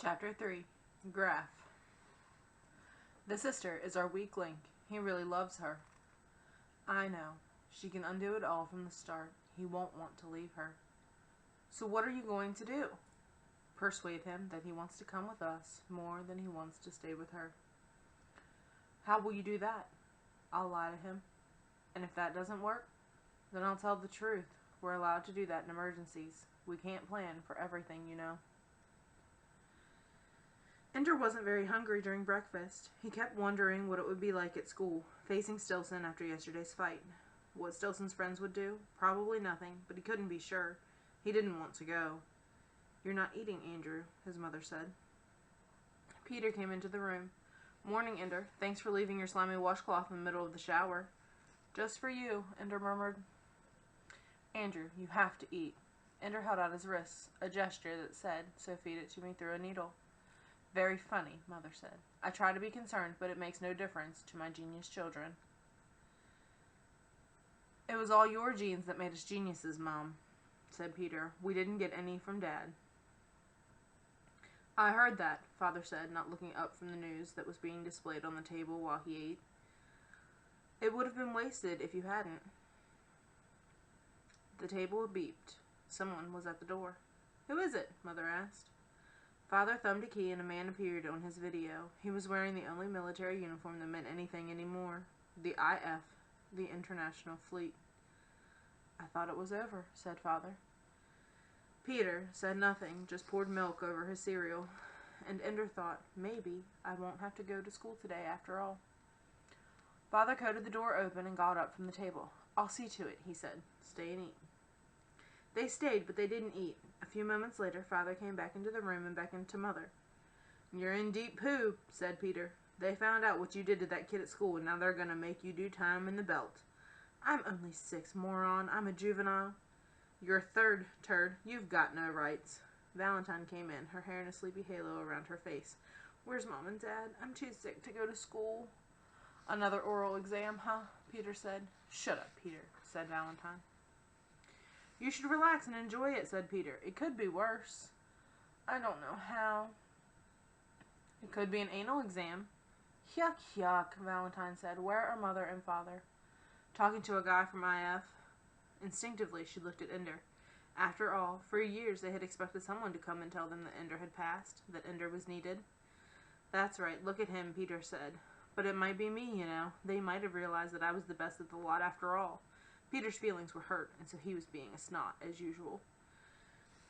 Chapter 3. Graph. The sister is our weak link. He really loves her. I know. She can undo it all from the start. He won't want to leave her. So what are you going to do? Persuade him that he wants to come with us more than he wants to stay with her. How will you do that? I'll lie to him. And if that doesn't work, then I'll tell the truth. We're allowed to do that in emergencies. We can't plan for everything, you know. Ender wasn't very hungry during breakfast. He kept wondering what it would be like at school, facing Stilson after yesterday's fight. What Stilson's friends would do? Probably nothing, but he couldn't be sure. He didn't want to go. You're not eating, Andrew, his mother said. Peter came into the room. Morning, Ender. Thanks for leaving your slimy washcloth in the middle of the shower. Just for you, Ender murmured. Andrew, you have to eat. Ender held out his wrists, a gesture that said, so feed it to me through a needle. Very funny, Mother said. I try to be concerned, but it makes no difference to my genius children. It was all your genes that made us geniuses, Mom, said Peter. We didn't get any from Dad. I heard that, Father said, not looking up from the news that was being displayed on the table while he ate. It would have been wasted if you hadn't. The table beeped. Someone was at the door. Who is it? Mother asked. Father thumbed a key and a man appeared on his video. He was wearing the only military uniform that meant anything anymore. The IF, the International Fleet. I thought it was over, said Father. Peter said nothing, just poured milk over his cereal. And Ender thought, maybe I won't have to go to school today after all. Father coated the door open and got up from the table. I'll see to it, he said. Stay and eat. They stayed, but they didn't eat. A few moments later, Father came back into the room and beckoned to Mother. You're in deep poo, said Peter. They found out what you did to that kid at school, and now they're going to make you do time in the belt. I'm only 6, moron. I'm a juvenile. You're a third, turd. You've got no rights. Valentine came in, her hair in a sleepy halo around her face. Where's Mom and Dad? I'm too sick to go to school. Another oral exam, huh? Peter said. Shut up, Peter, said Valentine. You should relax and enjoy it, said Peter. It could be worse. I don't know how. It could be an anal exam. Yuck, yuck, Valentine said. Where are Mother and Father? Talking to a guy from IF. Instinctively, she looked at Ender. After all, for years they had expected someone to come and tell them that Ender had passed, that Ender was needed. That's right, look at him, Peter said. But it might be me, you know. They might have realized that I was the best of the lot after all. Peter's feelings were hurt, and so he was being a snot, as usual.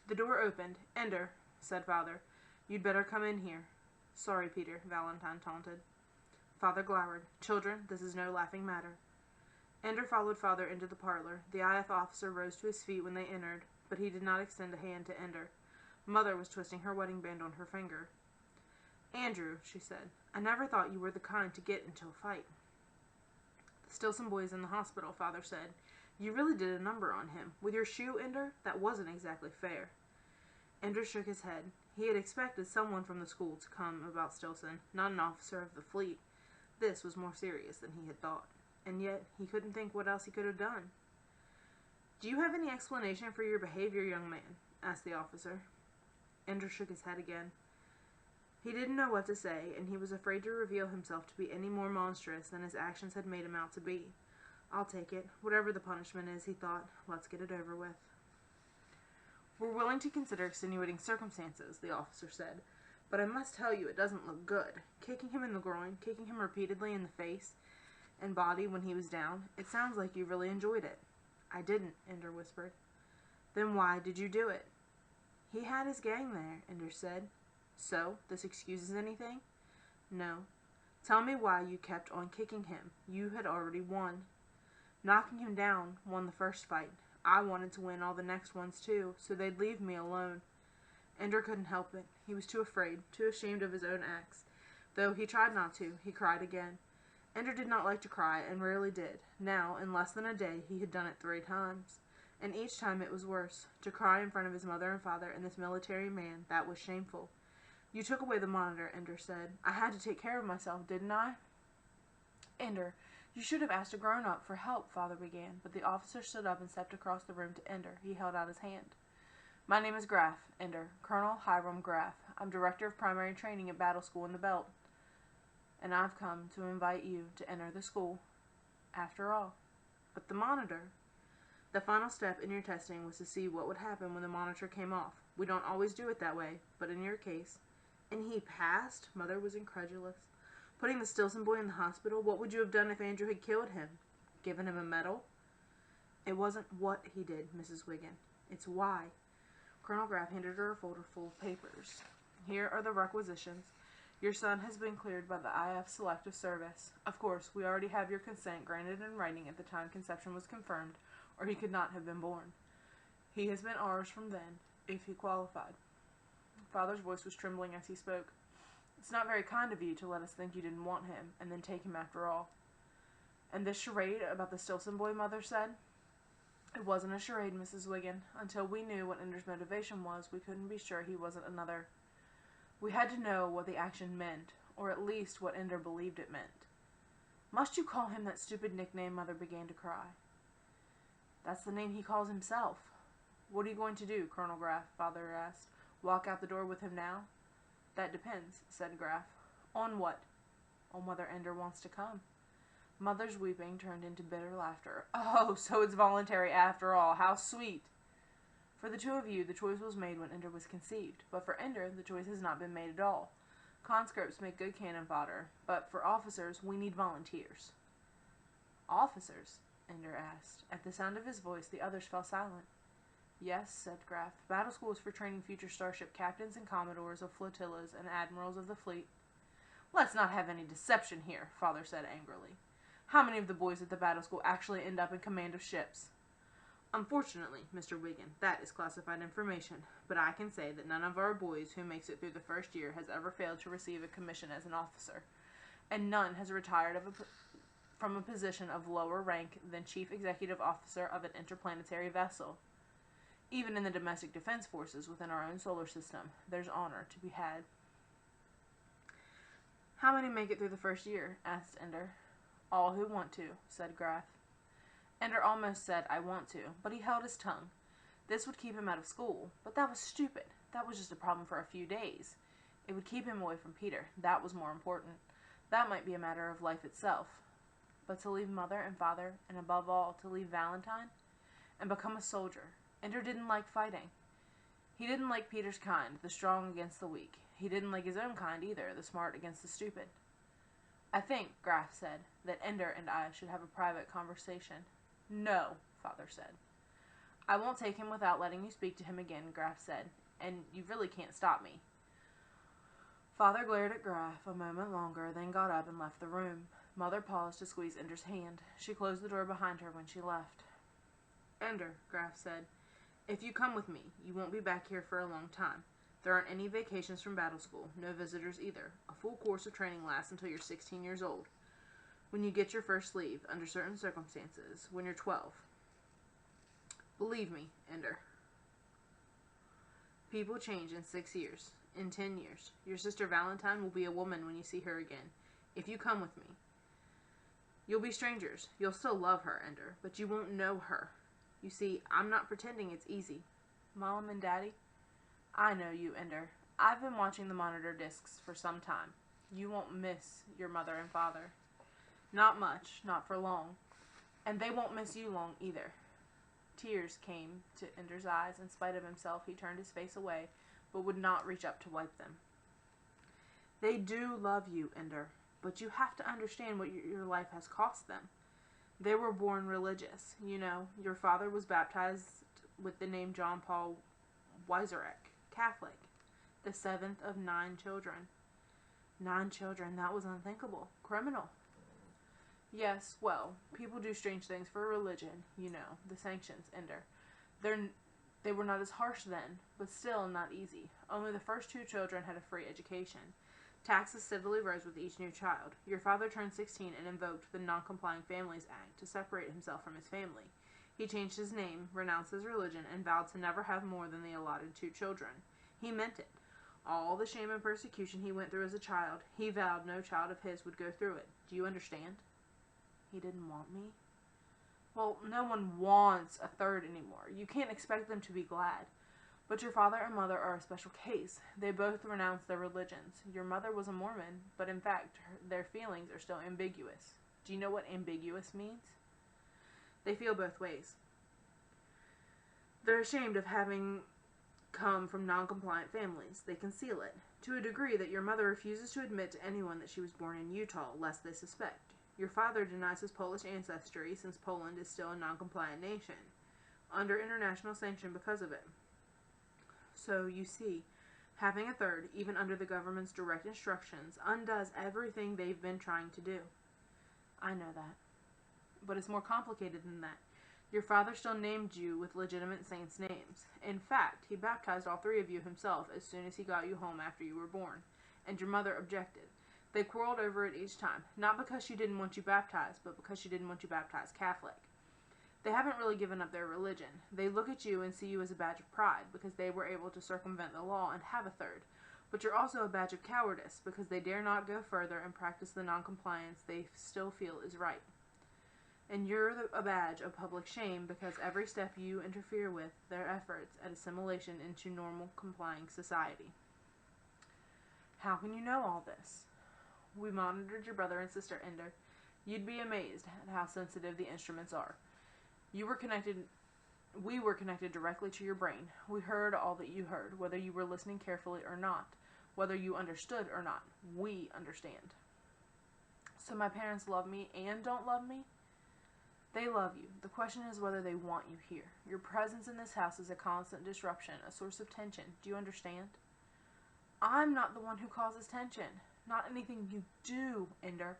The door opened. Ender, said Father, you'd better come in here. Sorry, Peter, Valentine taunted. Father glowered. Children, this is no laughing matter. Ender followed Father into the parlor. The IF officer rose to his feet when they entered, but he did not extend a hand to Ender. Mother was twisting her wedding band on her finger. Andrew, she said, I never thought you were the kind to get into a fight. Still some boys in the hospital, Father said. You really did a number on him. With your shoe, Ender? That wasn't exactly fair. Ender shook his head. He had expected someone from the school to come about Stilson, not an officer of the fleet. This was more serious than he had thought, and yet he couldn't think what else he could have done. Do you have any explanation for your behavior, young man? Asked the officer. Ender shook his head again. He didn't know what to say, and he was afraid to reveal himself to be any more monstrous than his actions had made him out to be. I'll take it. Whatever the punishment is, he thought. Let's get it over with. We're willing to consider extenuating circumstances, the officer said, but I must tell you it doesn't look good. Kicking him in the groin, kicking him repeatedly in the face and body when he was down, it sounds like you really enjoyed it. I didn't, Ender whispered. Then why did you do it? He had his gang there, Ender said. So, this excuses anything? No. Tell me why you kept on kicking him. You had already won. Knocking him down won the first fight. I wanted to win all the next ones too, so they'd leave me alone. Ender couldn't help it. He was too afraid, too ashamed of his own acts. Though he tried not to, he cried again. Ender did not like to cry, and rarely did. Now, in less than a day, he had done it 3 times. And each time it was worse. To cry in front of his mother and father and this military man, that was shameful. You took away the monitor, Ender said. I had to take care of myself, didn't I? Ender, you should have asked a grown-up for help, Father began, but the officer stood up and stepped across the room to Ender. He held out his hand. My name is Graff, Ender, Colonel Hiram Graff. I'm Director of Primary Training at Battle School in the Belt, and I've come to invite you to enter the school. After all. But the monitor. The final step in your testing was to see what would happen when the monitor came off. We don't always do it that way, but in your case. And he passed? Mother was incredulous. Putting the Stilson boy in the hospital? What would you have done if Andrew had killed him? Given him a medal? It wasn't what he did, Mrs. Wiggin. It's why. Colonel Graff handed her a folder full of papers. Here are the requisitions. Your son has been cleared by the IF Selective Service. Of course, we already have your consent granted in writing at the time conception was confirmed, or he could not have been born. He has been ours from then, if he qualified. Father's voice was trembling as he spoke. It's not very kind of you to let us think you didn't want him, and then take him after all. And this charade about the Stilson boy, Mother said? It wasn't a charade, Mrs. Wiggin. Until we knew what Ender's motivation was, we couldn't be sure he wasn't another. We had to know what the action meant, or at least what Ender believed it meant. Must you call him that stupid nickname? Mother began to cry. That's the name he calls himself. What are you going to do, Colonel Graff? Father asked. Walk out the door with him now? That depends, said Graff. On what? On whether Ender wants to come. Mother's weeping turned into bitter laughter. Oh, so it's voluntary after all. How sweet. For the two of you, the choice was made when Ender was conceived. But for Ender, the choice has not been made at all. Conscripts make good cannon fodder, but for officers, we need volunteers. Officers? Ender asked. At the sound of his voice, the others fell silent. Yes, said Graff. Battle school is for training future starship captains and commodores of flotillas and admirals of the fleet. Let's not have any deception here, Father said angrily. How many of the boys at the battle school actually end up in command of ships? Unfortunately, Mr. Wiggin, that is classified information, but I can say that none of our boys who makes it through the first year has ever failed to receive a commission as an officer, and none has retired from a position of lower rank than Chief Executive Officer of an interplanetary vessel. Even in the domestic defense forces within our own solar system, there's honor to be had. How many make it through the first year? Asked Ender. All who want to, said Graff. Ender almost said, I want to, but he held his tongue. This would keep him out of school, but that was stupid. That was just a problem for a few days. It would keep him away from Peter. That was more important. That might be a matter of life itself. But to leave Mother and Father, and above all, to leave Valentine, and become a soldier. Ender didn't like fighting. He didn't like Peter's kind, the strong against the weak. He didn't like his own kind either, the smart against the stupid. I think, Graff said, that Ender and I should have a private conversation. No, Father said. I won't take him without letting you speak to him again, Graff said, and you really can't stop me. Father glared at Graff a moment longer, then got up and left the room. Mother paused to squeeze Ender's hand. She closed the door behind her when she left. Ender, Graff said, if you come with me, you won't be back here for a long time. There aren't any vacations from battle school, no visitors either. A full course of training lasts until you're 16 years old. When you get your first leave, under certain circumstances, when you're 12. Believe me, Ender. People change in 6 years, in 10 years. Your sister Valentine will be a woman when you see her again, if you come with me. You'll be strangers. You'll still love her, Ender, but you won't know her. You see, I'm not pretending it's easy. Mom and Daddy? I know you, Ender. I've been watching the monitor discs for some time. You won't miss your mother and father. Not much, not for long. And they won't miss you long either. Tears came to Ender's eyes. In spite of himself, he turned his face away, but would not reach up to wipe them. They do love you, Ender, but you have to understand what your life has cost them. They were born religious. You know, your father was baptized with the name John Paul Wieserek, Catholic, the 7th of 9 children. 9 children, that was unthinkable. Criminal. Yes, well, people do strange things for religion, you know, the sanctions, Ender. They were not as harsh then, but still not easy. Only the first 2 children had a free education. Taxes steadily rose with each new child. Your father turned 16 and invoked the Non-Complying Families Act to separate himself from his family. He changed his name, renounced his religion, and vowed to never have more than the allotted 2 children. He meant it. All the shame and persecution he went through as a child, he vowed no child of his would go through it. Do you understand? He didn't want me? Well, no one wants a third anymore. You can't expect them to be glad. But your father and mother are a special case. They both renounced their religions. Your mother was a Mormon, but in fact, their feelings are still ambiguous. Do you know what ambiguous means? They feel both ways. They're ashamed of having come from non-compliant families. They conceal it, to a degree that your mother refuses to admit to anyone that she was born in Utah, lest they suspect. Your father denies his Polish ancestry, since Poland is still a non-compliant nation, under international sanction because of it. So, you see, having a third, even under the government's direct instructions, undoes everything they've been trying to do. I know that. But it's more complicated than that. Your father still named you with legitimate saints' names. In fact, he baptized all three of you himself as soon as he got you home after you were born. And your mother objected. They quarreled over it each time, not because she didn't want you baptized, but because she didn't want you baptized Catholic. They haven't really given up their religion. They look at you and see you as a badge of pride, because they were able to circumvent the law and have a third. But you're also a badge of cowardice, because they dare not go further and practice the non-compliance they still feel is right. And you're a badge of public shame, because every step you interfere with their efforts at assimilation into normal, complying society. How can you know all this? We monitored your brother and sister, Ender. You'd be amazed at how sensitive the instruments are. We were connected directly to your brain. We heard all that you heard, whether you were listening carefully or not, whether you understood or not. We understand. So my parents love me and don't love me? They love you. The question is whether they want you here. Your presence in this house is a constant disruption, a source of tension. Do you understand? I'm not the one who causes tension. Not anything you do, Ender.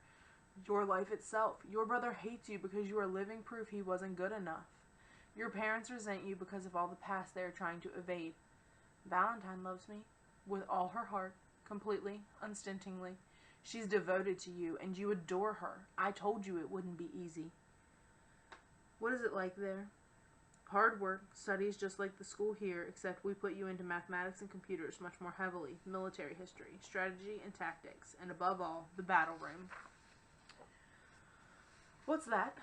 Your life itself. Your brother hates you because you are living proof he wasn't good enough. Your parents resent you because of all the past they are trying to evade. Valentine loves me with all her heart, completely, unstintingly. She's devoted to you, and you adore her. I told you it wouldn't be easy. What is it like there? Hard work, studies just like the school here, except we put you into mathematics and computers much more heavily, military history, strategy and tactics, and above all, the battle room. What's that?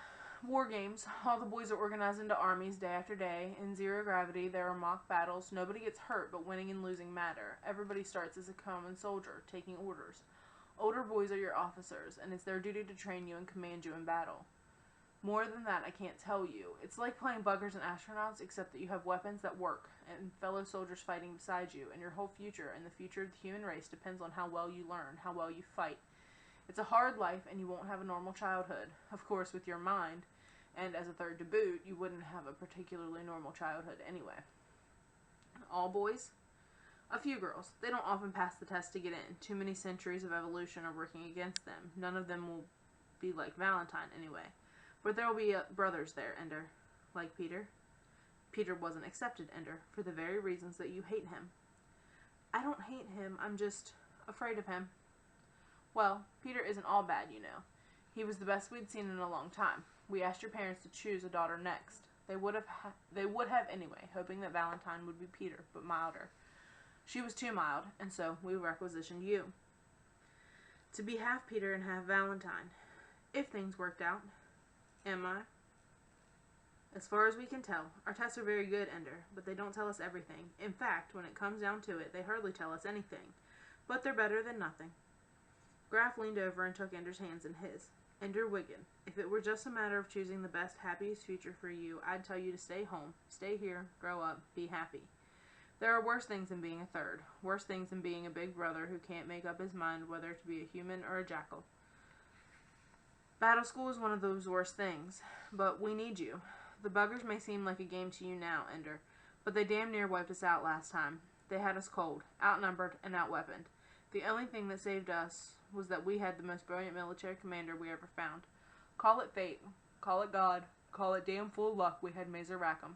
War games. All the boys are organized into armies day after day. In zero gravity, there are mock battles. Nobody gets hurt, but winning and losing matter. Everybody starts as a common soldier, taking orders. Older boys are your officers, and it's their duty to train you and command you in battle. More than that, I can't tell you. It's like playing buggers and astronauts, except that you have weapons that work, and fellow soldiers fighting beside you, and your whole future and the future of the human race depends on how well you learn, how well you fight. It's a hard life, and you won't have a normal childhood. Of course, with your mind, and as a third to boot, you wouldn't have a particularly normal childhood anyway. All boys? A few girls. They don't often pass the test to get in. Too many centuries of evolution are working against them. None of them will be like Valentine anyway. But there will be brothers there, Ender. Like Peter. Peter wasn't accepted, Ender, for the very reasons that you hate him. I don't hate him. I'm just afraid of him. Well, Peter isn't all bad, you know. He was the best we'd seen in a long time. We asked your parents to choose a daughter next. They would have anyway, hoping that Valentine would be Peter, but milder. She was too mild, and so we requisitioned you. To be half Peter and half Valentine. If things worked out. Am I? As far as we can tell, our tests are very good, Ender, but they don't tell us everything. In fact, when it comes down to it, they hardly tell us anything. But they're better than nothing. Graf leaned over and took Ender's hands in his. Ender Wiggin, if it were just a matter of choosing the best, happiest future for you, I'd tell you to stay home, stay here, grow up, be happy. There are worse things than being a third, worse things than being a big brother who can't make up his mind whether to be a human or a jackal. Battle school is one of those worst things, but we need you. The buggers may seem like a game to you now, Ender, but they damn near wiped us out last time. They had us cold, outnumbered, and outweaponed. The only thing that saved us was that we had the most brilliant military commander we ever found. Call it fate, call it God, call it damn fool luck we had Mazer Rackham.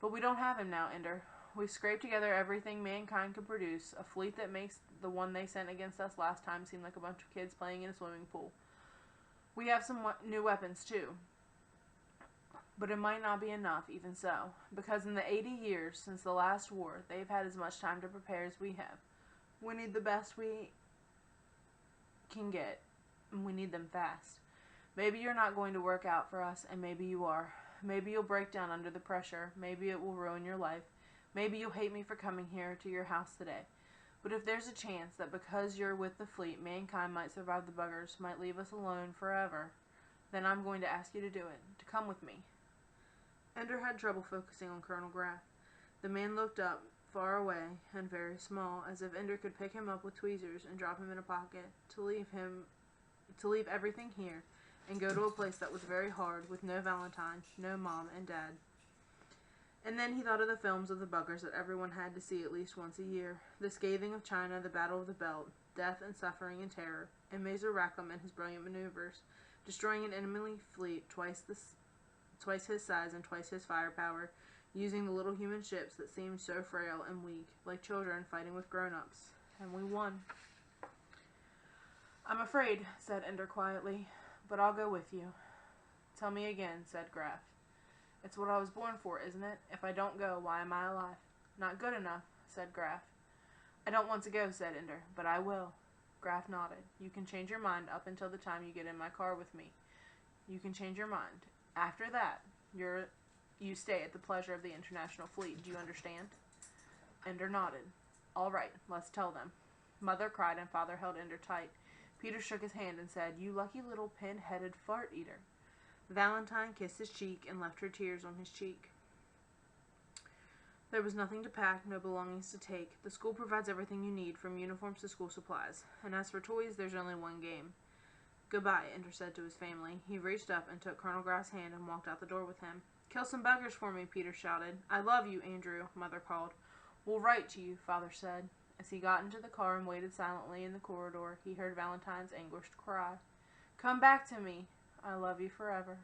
But we don't have him now, Ender. We've scraped together everything mankind could produce, a fleet that makes the one they sent against us last time seem like a bunch of kids playing in a swimming pool. We have some new weapons, too. But it might not be enough, even so, because in the 80 years since the last war, they've had as much time to prepare as we have. We need the best we can get, and we need them fast. Maybe you're not going to work out for us, and maybe you are. Maybe you'll break down under the pressure. Maybe it will ruin your life. Maybe you'll hate me for coming here to your house today. But if there's a chance that because you're with the fleet, mankind might survive the buggers, might leave us alone forever, then I'm going to ask you to do it, to come with me." Ender had trouble focusing on Colonel Graff. The man looked up, far away and very small, as if Ender could pick him up with tweezers and drop him in a pocket, to leave everything here and go to a place that was very hard, with no Valentine, no Mom and Dad. And then he thought of the films of the buggers that everyone had to see at least once a year. The Scathing of China, the Battle of the Belt, death and suffering and terror, and Mazer Rackham and his brilliant maneuvers, destroying an enemy fleet twice his size and twice his firepower, using the little human ships that seemed so frail and weak, like children fighting with grown-ups. And we won. "I'm afraid," said Ender quietly, "but I'll go with you." "Tell me again," said Graff. "It's what I was born for, isn't it? If I don't go, why am I alive?" "Not good enough," said Graff. "I don't want to go," said Ender, "but I will." Graff nodded. "You can change your mind up until the time you get in my car with me. You can change your mind. After that, you stay at the pleasure of the International Fleet. Do you understand?" Ender nodded. "All right, let's tell them." Mother cried and Father held Ender tight. Peter shook his hand and said, "You lucky little pin-headed fart-eater." Valentine kissed his cheek and left her tears on his cheek. There was nothing to pack, no belongings to take. The school provides everything you need, from uniforms to school supplies. And as for toys, there's only one game. "Goodbye," Ender said to his family. He reached up and took Colonel Graff's hand and walked out the door with him. "Kill some buggers for me," Peter shouted. "I love you, Andrew," Mother called. "We'll write to you," Father said. As he got into the car and waited silently in the corridor, he heard Valentine's anguished cry. "Come back to me. I love you forever."